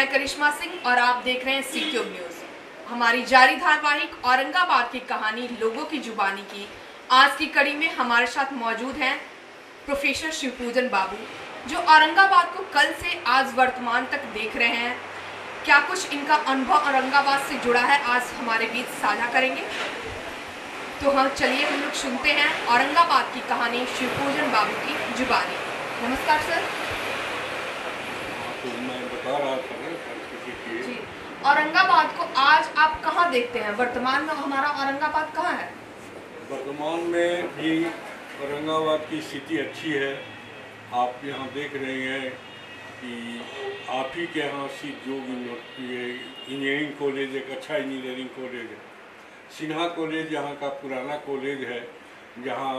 मैं करिश्मा सिंह और आप देख रहे हैं सीक्यूब न्यूज। हमारी जारी धारावाहिक औरंगाबाद की कहानी लोगों की जुबानी की आज की कड़ी में हमारे साथ मौजूद हैं प्रोफेसर शिवपूजन बाबू, जो औरंगाबाद को कल से आज वर्तमान तक देख रहे हैं। क्या कुछ इनका अनुभव औरंगाबाद से जुड़ा है, आज हमारे बीच साझा करेंगे। तो हम चलिए हम लोग सुनते हैं औरंगाबाद की कहानी शिवपूजन बाबू की जुबानी। नमस्कार सर। तो मैं बता रहा था जी, औरंगाबाद को आज आप कहाँ देखते हैं? वर्तमान में हमारा औरंगाबाद कहाँ है? वर्तमान में भी औरंगाबाद की स्थिति अच्छी है। आप यहाँ देख रहे हैं कि आप ही के यहाँ सीट जो इंजीनियरिंग कॉलेज एक अच्छा इंजीनियरिंग कॉलेज है। सिन्हा कॉलेज यहाँ का पुराना कॉलेज है, जहाँ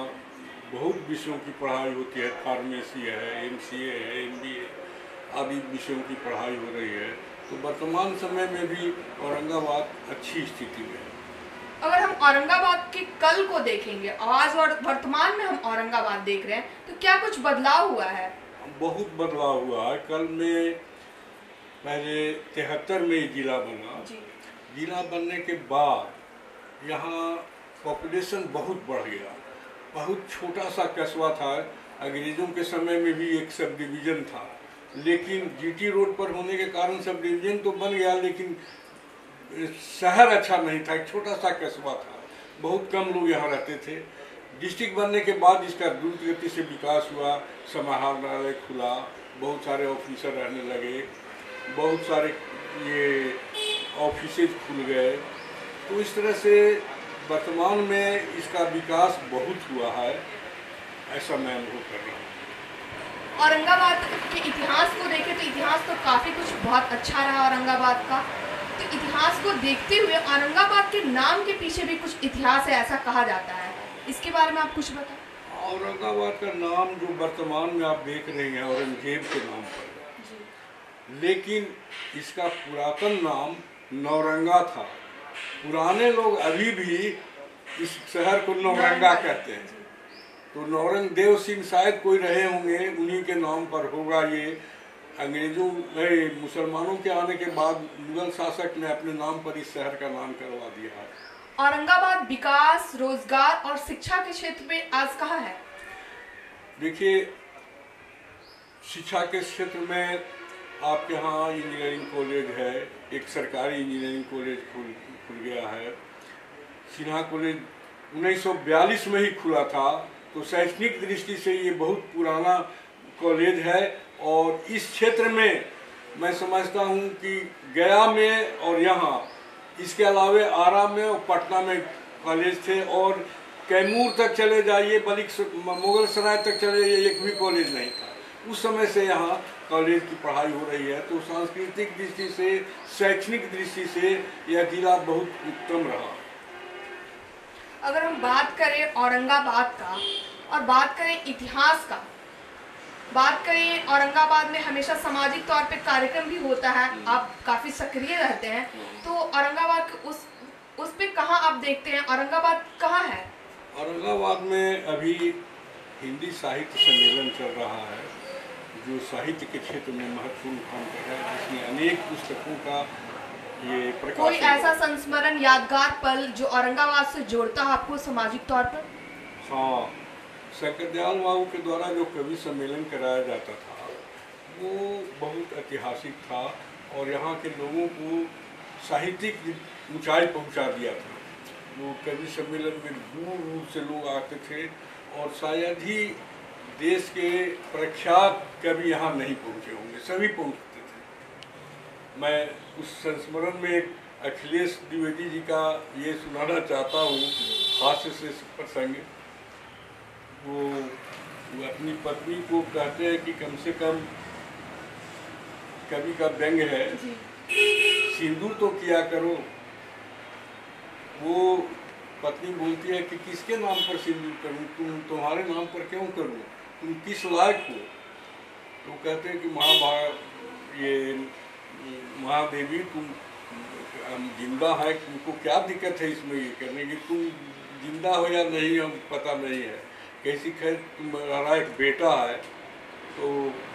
बहुत विषयों की पढ़ाई होती है। फार्मेसी है, MCA है, MBA आदि विषयों की पढ़ाई हो रही है। तो वर्तमान समय में भी औरंगाबाद अच्छी स्थिति में है। अगर हम औरंगाबाद के कल को देखेंगे, आज और वर्तमान में हम औरंगाबाद देख रहे हैं, तो क्या कुछ बदलाव हुआ है? बहुत बदलाव हुआ है। कल में पहले 73 में जिला बना। जिला बनने के बाद यहाँ पॉपुलेशन बहुत बढ़ गया। बहुत छोटा सा कस्बा था। अंग्रेजों के समय में भी एक सब डिवीज़न था, लेकिन GT रोड पर होने के कारण सब डिवीज़न तो बन गया, लेकिन शहर अच्छा नहीं था। एक छोटा सा कस्बा था, बहुत कम लोग यहाँ रहते थे। डिस्ट्रिक्ट बनने के बाद इसका द्रुत गति से विकास हुआ। समाहरणालय खुला, बहुत सारे ऑफिसर रहने लगे, बहुत सारे ये ऑफिसेज खुल गए। तो इस तरह से वर्तमान में इसका विकास बहुत हुआ है, ऐसा मैं अनुभव कर रहा हूँ। औरंगाबाद के इतिहास को देखें तो इतिहास तो काफ़ी कुछ बहुत अच्छा रहा औरंगाबाद का। तो इतिहास को देखते हुए औरंगाबाद के नाम के पीछे भी कुछ इतिहास है, ऐसा कहा जाता है। इसके बारे में आप कुछ बताएं। औरंगाबाद का नाम जो वर्तमान में आप देख रहे हैं औरंगजेब के नाम पर, लेकिन इसका पुरातन नाम नौरंगा था। पुराने लोग अभी भी इस शहर को नौरंगा कहते हैं। तो नौरंग देव सिंह शायद कोई रहे होंगे, उन्हीं के नाम पर होगा ये। अंग्रेजों मुसलमानों के आने के बाद मुगल शासक ने अपने नाम पर इस शहर का नाम करवा दिया है। औरंगाबाद विकास, रोजगार और शिक्षा के क्षेत्र में आज कहाँ है? देखिए, शिक्षा के क्षेत्र में आपके यहाँ इंजीनियरिंग कॉलेज है, एक सरकारी इंजीनियरिंग कॉलेज खुल गया है। सिन्हा कॉलेज 1942 में ही खुला था। तो शैक्षणिक दृष्टि से ये बहुत पुराना कॉलेज है। और इस क्षेत्र में मैं समझता हूँ कि गया में और यहाँ, इसके अलावे आरा में और पटना में कॉलेज थे। और कैमूर तक चले जाइए, मुगल सराय तक चले जाइए, एक भी कॉलेज नहीं था। उस समय से यहाँ कॉलेज की पढ़ाई हो रही है। तो सांस्कृतिक दृष्टि से, शैक्षणिक दृष्टि से यह जिला बहुत उत्तम रहा। अगर हम बात करें औरंगाबाद का और बात करें इतिहास का, बात करें औरंगाबाद में हमेशा सामाजिक तौर पे कार्यक्रम भी होता है, आप काफ़ी सक्रिय रहते हैं। तो औरंगाबाद के उस पे कहाँ आप देखते हैं, औरंगाबाद कहाँ है? औरंगाबाद में अभी हिंदी साहित्य सम्मेलन चल रहा है, जो साहित्य के क्षेत्र में महत्वपूर्ण काम कर रहा है, जिसमें अनेक पुस्तकों का ये प्रकाशन। कोई ऐसा संस्मरण यादगार पल जो औरंगाबाद से जोड़ता है आपको सामाजिक तौर पर? हाँ, शंकरदयाल बाबू के द्वारा जो कवि सम्मेलन कराया जाता था, वो बहुत ऐतिहासिक था और यहाँ के लोगों को साहित्यिक ऊंचाई पहुँचा दिया था। वो कवि सम्मेलन में दूर दूर से लोग आते थे और शायद ही देश के प्रख्यात कवि यहाँ नहीं पहुँचे होंगे, सभी पहुँचते थे। मैं उस संस्मरण में एक अखिलेश द्विवेदी जी का ये सुनाना चाहता हूँ, हास्य से प्रसंग। वो अपनी पत्नी को कहते हैं कि कम से कम, कवि का व्यंग है, सिंदूर तो किया करो। वो पत्नी बोलती है कि किसके नाम पर सिंदूर करूं, तुम्हारे नाम पर क्यों करूं, तुम किस लायक हो? तो कहते हैं कि महादेवी, तुम जिंदा है, तुमको क्या दिक्कत है इसमें ये करने की? तुम जिंदा हो या नहीं हम पता नहीं है, कैसी खैर तुम्हारा एक बेटा है, तो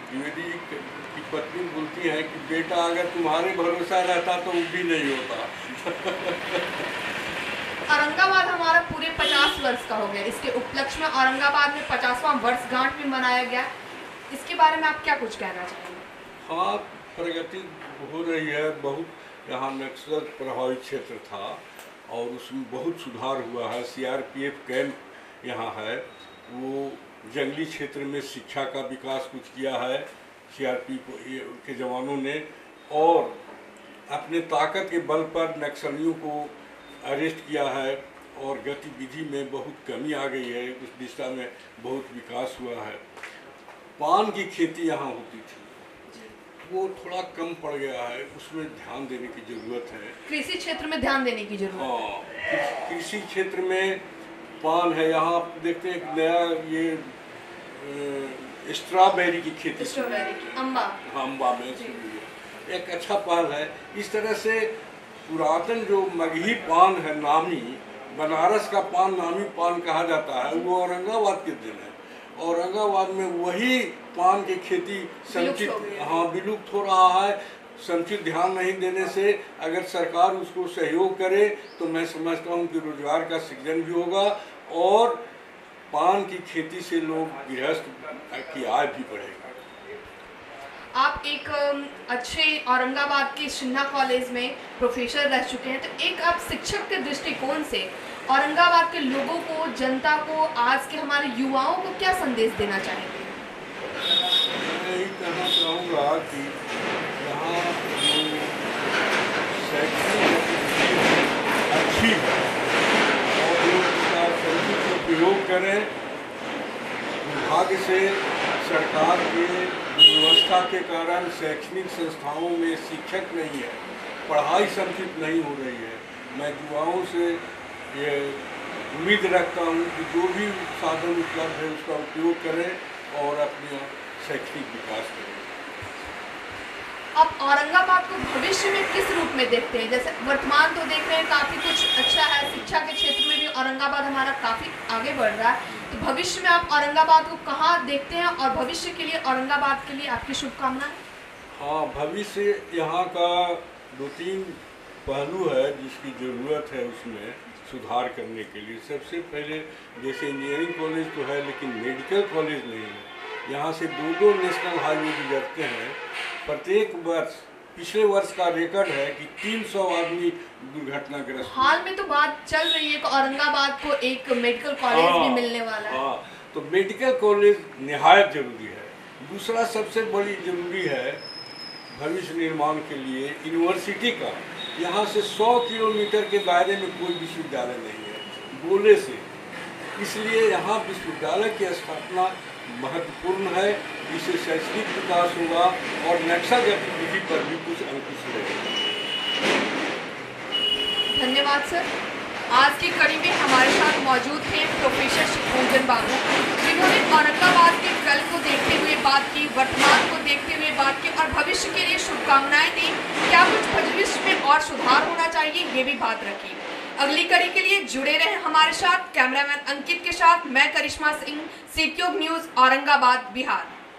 द्विवेदी की पत्नी बोलती है कि बेटा अगर तुम्हारे भरोसा रहता तो वो भी नहीं होता। औरंगाबाद हमारा पूरे 50 वर्ष का हो गया। इसके उपलक्ष्य में औरंगाबाद में 50वां वर्षगांठ भी मनाया गया। इसके बारे में आप क्या कुछ कहना चाहेंगे? हाँ, प्रगति हो रही है बहुत। यहाँ नक्सल प्रभावित क्षेत्र था और उसमें बहुत सुधार हुआ है। CRPF कैंप यहाँ है, वो जंगली क्षेत्र में शिक्षा का विकास कुछ किया है CRPF के जवानों ने, और अपने ताकत के बल पर नक्सलियों को अरेस्ट किया है और गतिविधि में बहुत कमी आ गई है। उस दिशा में बहुत विकास हुआ है। पान की खेती यहाँ होती थी, वो थोड़ा कम पड़ गया है, उसमें ध्यान देने की ज़रूरत है। कृषि क्षेत्र में ध्यान देने की जरूरत है। हाँ, कृषि क्षेत्र में पान है। यहाँ आप देखते हैं नया ये स्ट्रॉबेरी की खेती, स्ट्रॉबेरी की, अम्बा में एक अच्छा पहल है। इस तरह से पुरातन जो मगही पान है, नामी बनारस का पान नामी पान कहा जाता है, वो औरंगाबाद के दिन है। औरंगाबाद में वही पान की खेती संचित विलुप्त हो रहा है। संचित ध्यान नहीं देने से अगर सरकार उसको सहयोग करे तो मैं समझता हूँ कि रोजगार का सृजन भी होगा और पान की खेती से लोग गृहस्थ की आय भी बढ़ेगी। आप एक अच्छे औरंगाबाद के सिन्हा कॉलेज में प्रोफेसर रह चुके हैं, तो एक आप शिक्षक के दृष्टिकोण से औरंगाबाद के लोगों को, जनता को, आज के हमारे युवाओं को क्या संदेश देना चाहेंगे? मैं यही कहना चाहूँगा कि यहाँ जो शैक्षणिक अच्छी है और लोग उसका सही उपयोग करें। दुर्भाग्य से सरकार के व्यवस्था के कारण शैक्षणिक संस्थाओं में शिक्षक नहीं है, पढ़ाई संचित नहीं हो रही है। मैं युवाओं से ये उम्मीद रखता हूँ कि जो भी साधन उपलब्ध है उसका उपयोग करें और अपने शैक्षणिक विकास करें। आप औरंगाबाद को भविष्य में किस रूप में देखते हैं? जैसे वर्तमान तो देख रहे हैं काफ़ी कुछ अच्छा है, शिक्षा के क्षेत्र में भी औरंगाबाद हमारा काफ़ी आगे बढ़ रहा है, तो भविष्य में आप औरंगाबाद को कहाँ देखते हैं और भविष्य के लिए औरंगाबाद के लिए आपकी शुभकामनाएं? हाँ, भविष्य यहाँ का 2-3 पहलू है जिसकी ज़रूरत है उसमें सुधार करने के लिए। सबसे पहले जैसे इंजीनियरिंग कॉलेज तो है लेकिन मेडिकल कॉलेज नहीं है। यहाँ से 2 नेशनल हाईवे गुजरते हैं प्रत्येक वर्ष। पिछले वर्ष का रिकॉर्ड है कि 300 आदमी दुर्घटनाग्रस्त। हाल में तो बात चल रही है कि औरंगाबाद को एक मेडिकल कॉलेज भी मिलने वाला है। तो मेडिकल कॉलेज निहायत जरूरी है। दूसरा सबसे बड़ी जरूरी है भविष्य निर्माण के लिए यूनिवर्सिटी का। यहाँ से 100 किलोमीटर के दायरे में कोई विश्वविद्यालय नहीं है गोले से, इसलिए यहाँ विश्वविद्यालय की स्थापना महत्वपूर्ण है। इससे शैक्षणिक विकास होगा और नक्सल गतिविधि पर भी कुछ अंकुश रहेगा। धन्यवाद सर। आज की कड़ी में हमारे साथ मौजूद थे प्रोफेसर शिवपूजन बाबू, जिन्होंने औरंगाबाद के कल को देखते हुए बात की, वर्तमान को देखते हुए बात की और भविष्य के लिए शुभकामनाएं दी। क्या कुछ भविष्य में और सुधार होना चाहिए, ये भी बात रखी। अगली कड़ी के लिए जुड़े रहे हमारे साथ। कैमरामैन अंकित के साथ मैं करिश्मा सिंह, सिटी न्यूज़, औरंगाबाद, बिहार।